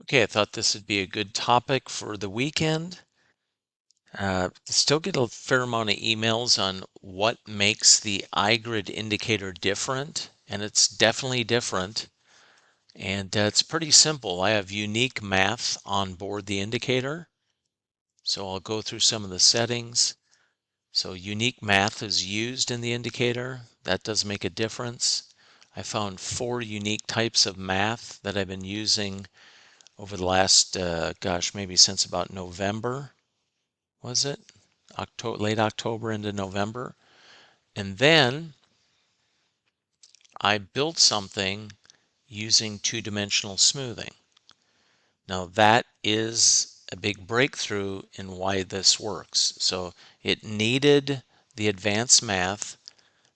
Okay, I thought this would be a good topic for the weekend. Still get a fair amount of emails on what makes the iGRID indicator different, and it's definitely different. And it's pretty simple. I have unique math on board the indicator, so I'll go through some of the settings. So unique math is used in the indicator. That does make a difference. I found 4 unique types of math that I've been using over the last, maybe since about November, was it? Late October into November. And then I built something using two-dimensional smoothing. Now that is a big breakthrough in why this works. So it needed the advanced math,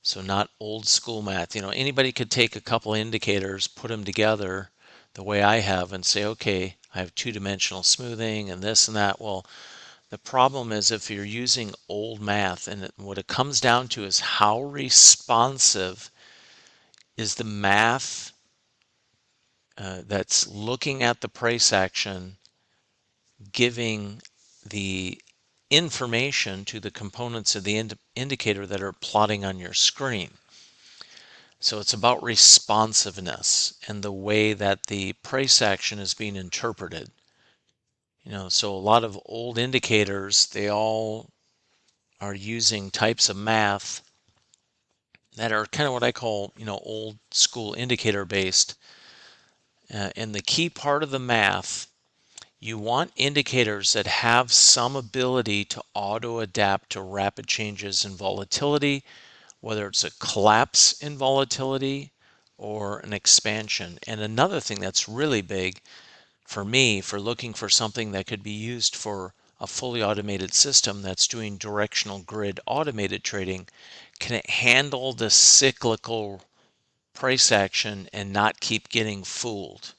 so not old school math. Anybody could take a couple indicators, put them together the way I have, and say, okay, I have two-dimensional smoothing and this and that. Well, the problem is if you're using old math, and what it comes down to is how responsive is the math that's looking at the price action, giving the information to the components of the indicator that are plotting on your screen. So it's about responsiveness and the way that the price action is being interpreted. So a lot of old indicators, they all are using types of math that are kind of what I call, old school indicator based. And the key part of the math, you want indicators that have some ability to auto adapt to rapid changes in volatility, whether it's a collapse in volatility or an expansion. And another thing that's really big for me, for looking for something that could be used for a fully automated system that's doing directional grid automated trading, can it handle the cyclical price action and not keep getting fooled?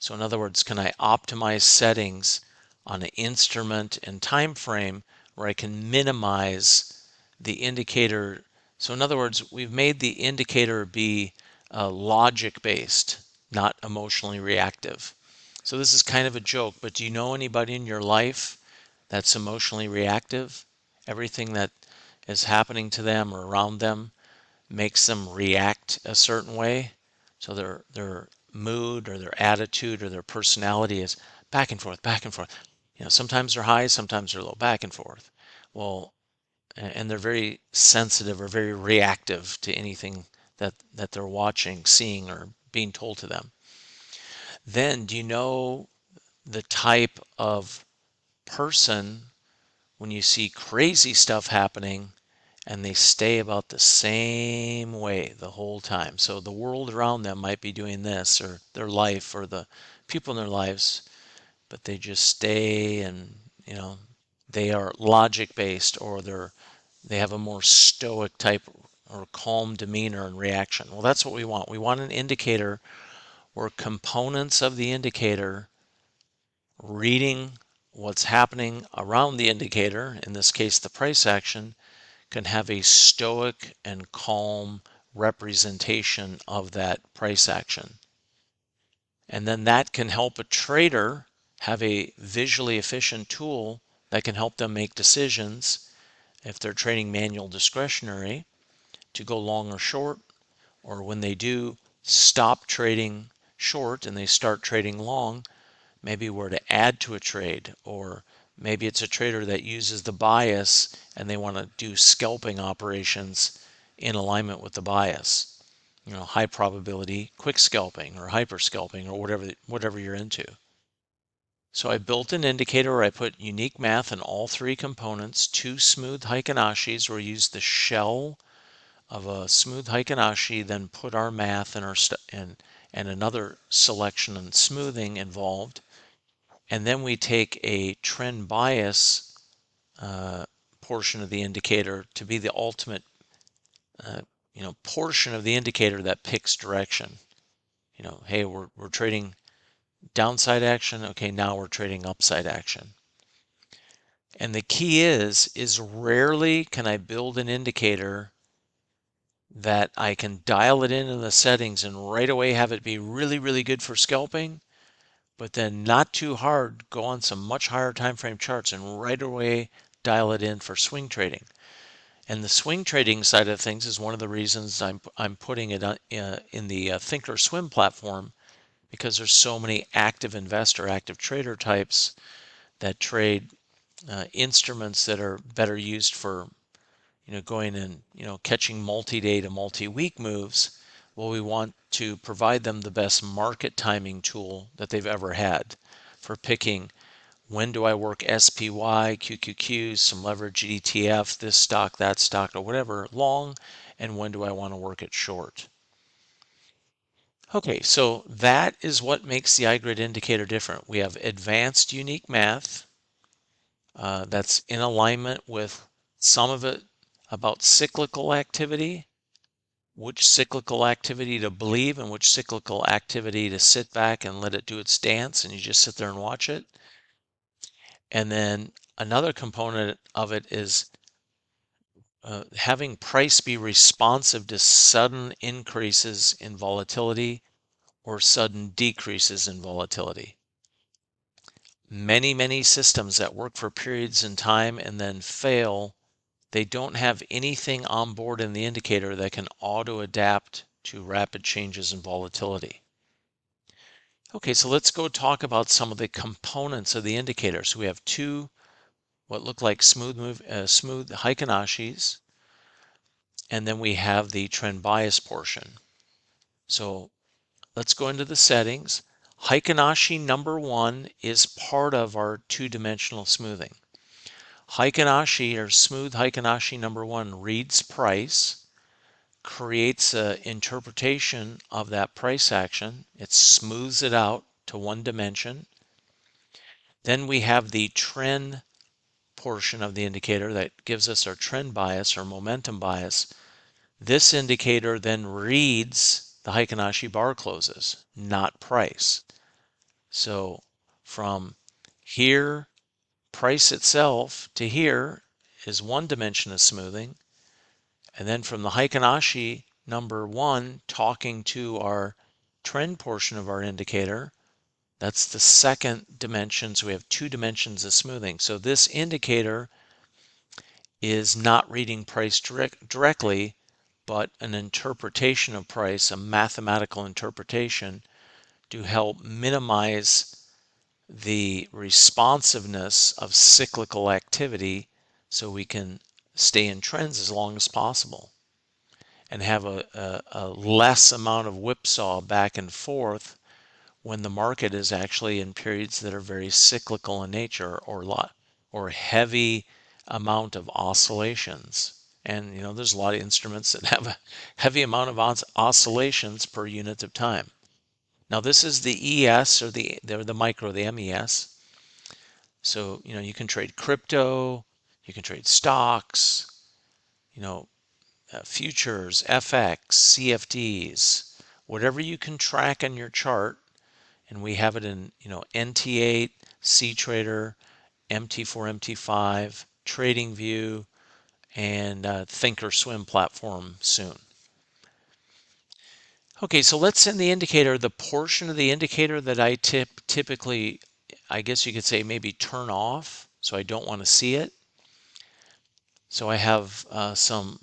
So in other words, can I optimize settings on an instrument and time frame where I can minimize the indicator? So in other words, we've made the indicator be logic based, not emotionally reactive. So this is kind of a joke, but do you know anybody in your life that's emotionally reactive? Everything that is happening to them or around them makes them react a certain way. So their mood or their attitude or their personality is back and forth, back and forth. Sometimes they're high, sometimes they're low, back and forth. Well, and they're very sensitive or very reactive to anything that they're watching, seeing, or being told to them. Then, do you know the type of person when you see crazy stuff happening and they stay about the same way the whole time? So the world around them might be doing this, or their life, or the people in their lives, but they just stay, and they are logic based, or they have a more stoic type or calm demeanor and reaction. Well, that's what we want. We want an indicator where components of the indicator, reading what's happening around the indicator, in this case the price action, can have a stoic and calm representation of that price action. And then that can help a trader have a visually efficient tool that can help them make decisions if they're trading manual discretionary to go long or short, or when they do stop trading short and they start trading long, maybe where to add to a trade, or maybe it's a trader that uses the bias and they want to do scalping operations in alignment with the bias. High probability quick scalping or hyper scalping or whatever you're into. So I built an indicator where I put unique math in all 3 components, 2 smooth Heikin-Ashis where we use the shell of a smooth Heikin-Ashi, then put our math and another selection and smoothing involved. And then we take a trend bias portion of the indicator to be the ultimate portion of the indicator that picks direction. Hey, we're trading downside action. Okay, now we're trading upside action. And the key is rarely can I build an indicator that I can dial it in the settings and right away have it be really, really good for scalping, but then not too hard, go on some much higher time frame charts and right away dial it in for swing trading. And the swing trading side of things is one of the reasons I'm putting it in the Thinkorswim platform, because there's so many active investor, active trader types that trade instruments that are better used for going and catching multi-day to multi-week moves. Well, we want to provide them the best market timing tool that they've ever had for picking when do I work SPY, QQQs, some leverage ETF, this stock, that stock, or whatever, long, and when do I want to work it short. Okay, so that is what makes the iGRID indicator different. We have advanced unique math that's in alignment with some of it about cyclical activity, which cyclical activity to believe and which cyclical activity to sit back and let it do its dance and you just sit there and watch it. And then another component of it is having price be responsive to sudden increases in volatility or sudden decreases in volatility. Many systems that work for periods in time and then fail, they don't have anything on board in the indicator that can auto adapt to rapid changes in volatility. Okay, so let's go talk about some of the components of the indicator. So we have two what look like smooth Heikin-Ashis, and then we have the trend bias portion. So let's go into the settings. Heikin-Ashi number 1 is part of our two-dimensional smoothing. Heikin-Ashi, or smooth Heikin-Ashi number 1, reads price, creates an interpretation of that price action. It smooths it out to one dimension. Then we have the trend portion of the indicator that gives us our trend bias or momentum bias. This indicator then reads the Heikin-Ashi bar closes, not price. So from here, price itself, to here is one dimension of smoothing. And then from the Heikin-Ashi number 1 talking to our trend portion of our indicator, that's the second dimension. So we have two dimensions of smoothing. So this indicator is not reading price directly, but an interpretation of price, a mathematical interpretation to help minimize the responsiveness of cyclical activity so we can stay in trends as long as possible and have a less amount of whipsaw back and forth when the market is actually in periods that are very cyclical in nature or heavy amount of oscillations. And there's a lot of instruments that have a heavy amount of oscillations per unit of time. Now this is the ES or the micro, the MES. So you can trade crypto, you can trade stocks, futures, FX, CFDs, whatever you can track on your chart. And we have it in NT8, CTrader, MT4, MT5, TradingView, and Thinkorswim platform soon. Okay, so let's send the indicator, the portion of the indicator that I typically, I guess you could say maybe turn off, so I don't want to see it. So I have some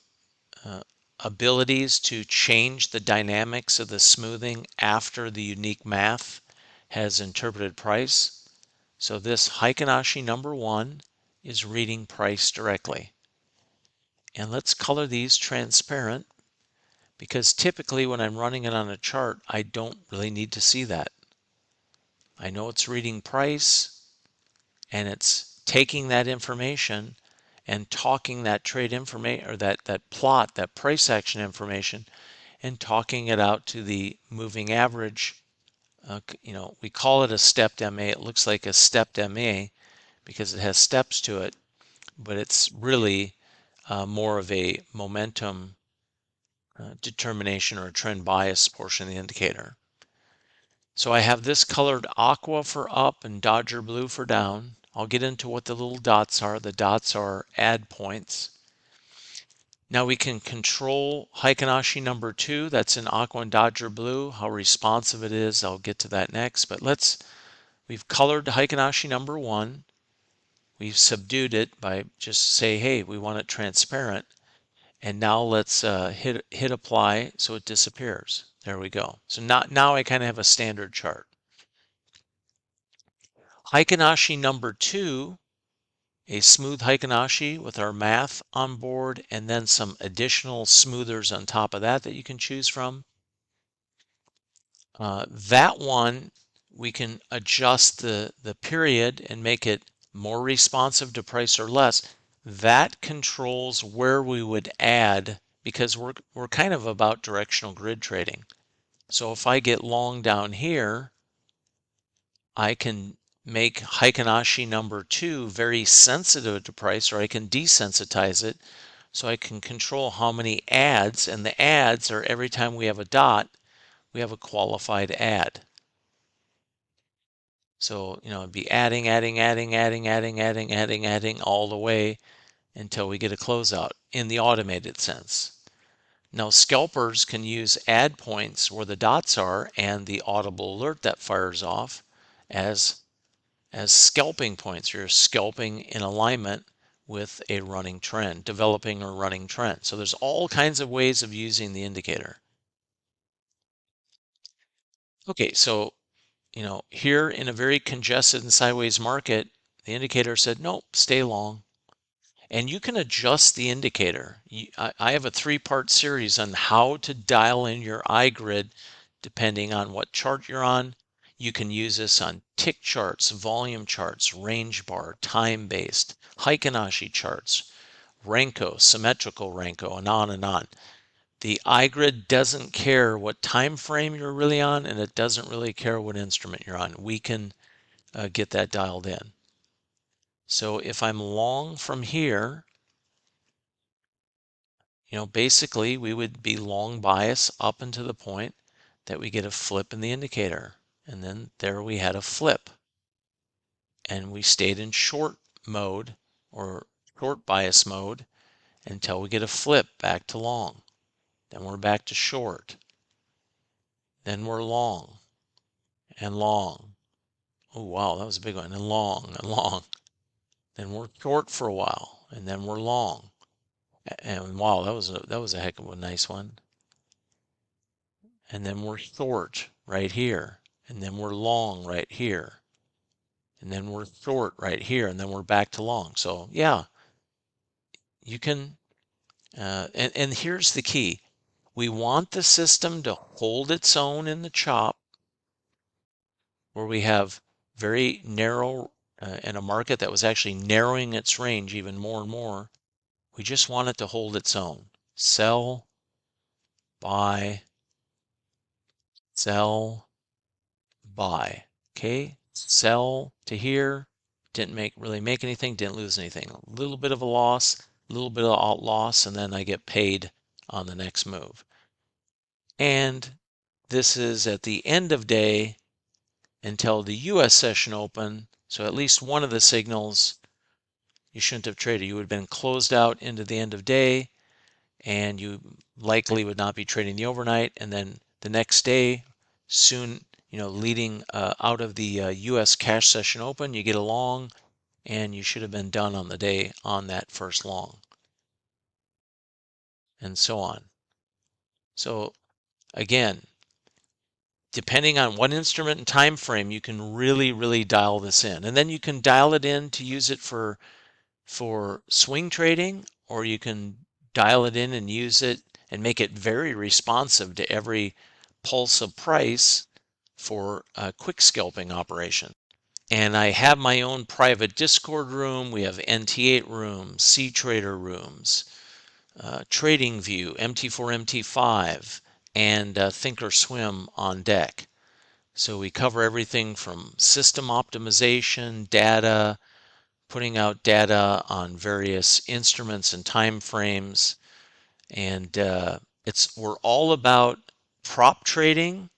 abilities to change the dynamics of the smoothing after the unique math has interpreted price. So this Heikin-Ashi number 1 is reading price directly. And let's color these transparent, because typically when I'm running it on a chart, I don't really need to see that. I know it's reading price and it's taking that information and talking that trade information or that plot, that price action information, and talking it out to the moving average. We call it a stepped MA. It looks like a stepped MA because it has steps to it, but it's really more of a momentum determination or a trend bias portion of the indicator. So I have this colored aqua for up and Dodger blue for down. I'll get into what the little dots are. The dots are add points. Now we can control Heikin-Ashi number 2. That's in aqua and Dodger blue. How responsive it is, I'll get to that next. But let's We've colored Heikinashi number 1. We've subdued it by just say, hey, we want it transparent. And now let's hit apply so it disappears. There we go. So now I kind of have a standard chart. Heikinashi number 2, a smooth Heikinashi with our math on board, and then some additional smoothers on top of that you can choose from. That one, we can adjust the period and make it more responsive to price or less. That controls where we would add, because we're kind of about directional grid trading. So if I get long down here, I can make Heikinashi number 2 very sensitive to price, or I can desensitize it so I can control how many adds, and the adds are every time we have a dot, we have a qualified add. So, it'd be adding all the way until we get a closeout in the automated sense. Now, scalpers can use add points where the dots are and the audible alert that fires off as scalping points. You're scalping in alignment with a running trend, developing a running trend. So there's all kinds of ways of using the indicator. Okay, so here in a very congested and sideways market, the indicator said, nope, stay long. And you can adjust the indicator. I have a 3-part series on how to dial in your iGRID depending on what chart you're on. You can use this on tick charts, volume charts, range bar, time-based, Heikinashi charts, Renko, symmetrical Renko, and on and on. The iGRID doesn't care what time frame you're really on, and it doesn't really care what instrument you're on. We can get that dialed in. So if I'm long from here, basically we would be long bias up until the point that we get a flip in the indicator. And then there we had a flip. And we stayed in short mode or short bias mode until we get a flip back to long. Then we're back to short. Then we're long and long. Oh, wow, that was a big one. And long and long. Then we're short for a while, and then we're long. And wow, that was a heck of a nice one. And then we're short right here, and then we're long right here, and then we're short right here, and then we're back to long. So yeah, you can, and here's the key. We want the system to hold its own in the chop where we have very narrow, in a market that was actually narrowing its range even more and more. We just want it to hold its own. Sell, buy, sell, buy. Okay, sell to here, didn't really make anything, didn't lose anything. A little bit of a loss, a little bit of alt loss, and then I get paid on the next move. And this is at the end of day until the US session open. So at least one of the signals you shouldn't have traded. You would have been closed out into the end of day, and you likely would not be trading the overnight. And then the next day, soon, leading out of the US cash session open, you get a long, and you should have been done on the day on that first long, and so on. So again, depending on what instrument and time frame, you can really dial this in. And then you can dial it in to use it for swing trading, or you can dial it in and use it and make it very responsive to every pulse of price for a quick scalping operation. And I have my own private Discord room. We have NT8 rooms, C-Trader rooms, TradingView, MT4, MT5, and Thinkorswim on deck. So we cover everything from system optimization, data, putting out data on various instruments and time frames. And we're all about prop trading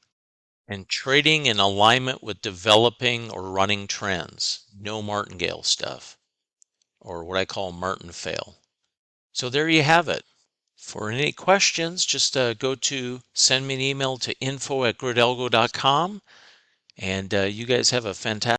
and trading in alignment with developing or running trends. No martingale stuff, or what I call martin fail. So there you have it. For any questions, just go to send me an email to info@gridelgo.com, And you guys have a fantastic